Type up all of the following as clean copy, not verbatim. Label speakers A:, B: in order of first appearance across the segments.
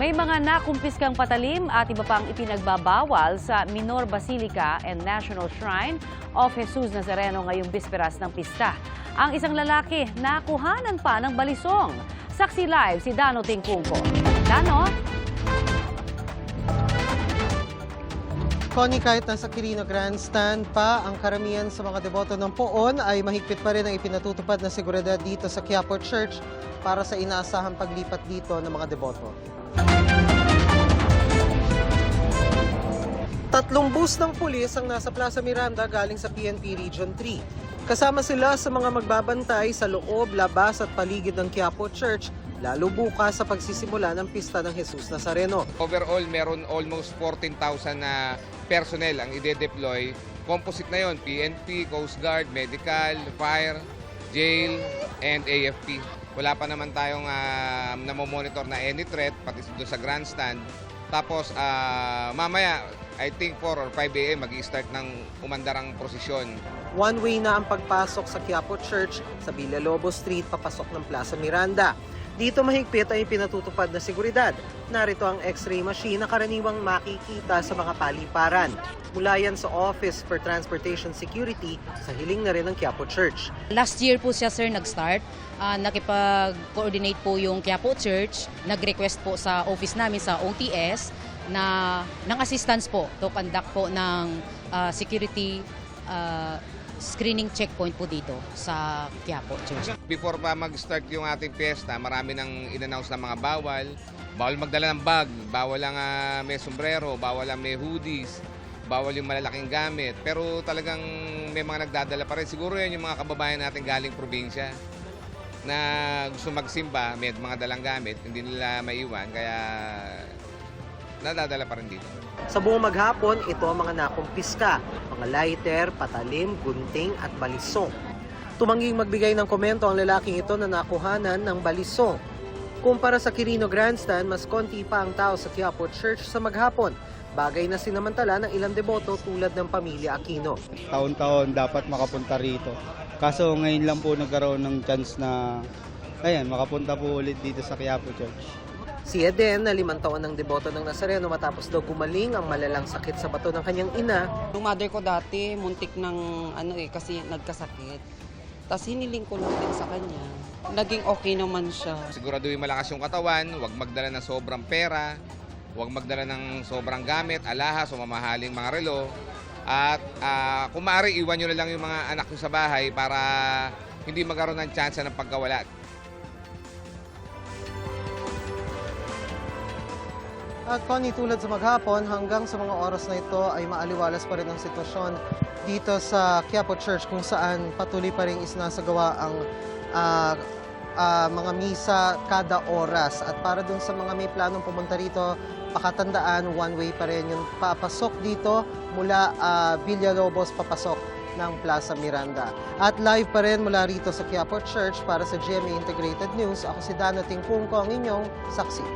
A: May mga nakumpiskang patalim at iba pang ipinagbabawal sa Minor Basilica and National Shrine of Jesus Nazareno ngayong bisperas ng pista. Ang isang lalaki nakuhanan pa ng balisong. Saksi live si Dano Tingkungko. Dano?
B: Connie, kahit nasa Quirino Grandstand pa, ang karamihan sa mga deboto ng Poon ay mahigpit pa rin ang ipinatutupad na seguridad dito sa Quiapo Church para sa inaasahang paglipat dito ng mga deboto. 3 bus ng pulis ang nasa Plaza Miranda galing sa PNP Region 3. Kasama sila sa mga magbabantay sa loob, labas at paligid ng Quiapo Church, lalo bukas sa pagsisimula ng Pista ng Jesus Nazareno.
C: Overall, meron almost 14,000 na personnel ang ide-deploy. Composite na yon, PNP, Coast Guard, Medical, Fire, Jail, and AFP. Wala pa naman tayong namomonitor na any threat, pati doon sa grandstand. Tapos mamaya, I think 4 or 5 a.m. mag-i-start ng umandarang prosesyon.
B: One-way na ang pagpasok sa Quiapo Church sa Villalobos Street papasok ng Plaza Miranda. Dito mahigpit ay pinatutupad na seguridad. Narito ang X-ray machine na karaniwang makikita sa mga paliparan. Mula yan sa Office for Transportation Security sa hiling na rin ng Quiapo Church.
D: Last year po siya, sir, nag-start. Nakipag-coordinate po yung Quiapo Church. Nag-request po sa office namin sa OTS ng assistance po to conduct po ng security screening checkpoint po dito sa Quiapo Church.
C: Before pa mag-start yung ating fiesta, marami nang in-announce na mga bawal. Bawal magdala ng bag, bawal lang may sombrero, bawal lang may hoodies, bawal yung malalaking gamit. Pero talagang may mga nagdadala pa rin. Siguro yan yung mga kababayan natin galing probinsya na gusto magsimba, may mga dalang gamit, hindi nila maiwan, kaya nadadala pa rin dito.
B: Sa buong maghapon, ito ang mga nakumpiska, mga lighter, patalim, gunting at balisong. Tumangging magbigay ng komento ang lalaking ito na nakuhanan ng balisong. Kumpara sa Quirino Grandstand, mas konti pa ang tao sa Quiapo Church sa maghapon. Bagay na sinamantala ng ilang deboto tulad ng pamilya Aquino.
E: Taon-taon dapat makapunta rito. Kaso ngayon lang po nagkaroon ng chance na makapunta po ulit dito sa Quiapo Church.
B: Si Eden, na 5 taon ng deboto ng Nazareno matapos daw gumaling ang malalang sakit sa bato ng kanyang ina.
F: Yung mother ko dati, muntik ng kasi nagkasakit. Tapos hiniling ko lang din sa kanya. Naging okay naman siya.
C: Siguraduhin malakas yung katawan, huwag magdala ng sobrang pera, huwag magdala ng sobrang gamit, alahas o mamahaling mga relo. At kung maaari, iwan nyo na lang yung mga anak nyo sa bahay para hindi magkaroon ng chance ng pagkawala.
B: At Connie, tulad sa maghapon, hanggang sa mga oras na ito ay maaliwalas pa rin ang sitwasyon dito sa Quiapo Church kung saan patuloy pa rin isinasagawa ang mga misa kada oras. At para dun sa mga may planong pumunta rito, pakatandaan, one-way pa rin yung papasok dito mula Villalobos papasok ng Plaza Miranda. At live pa rin mula rito sa Quiapo Church para sa GMA Integrated News. Ako si Dano Tingkungko, ang inyong saksi.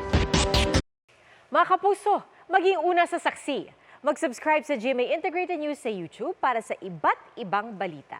G: Mga kapuso, maging una sa saksi. Mag-subscribe sa GMA Integrated News sa YouTube para sa iba't ibang balita.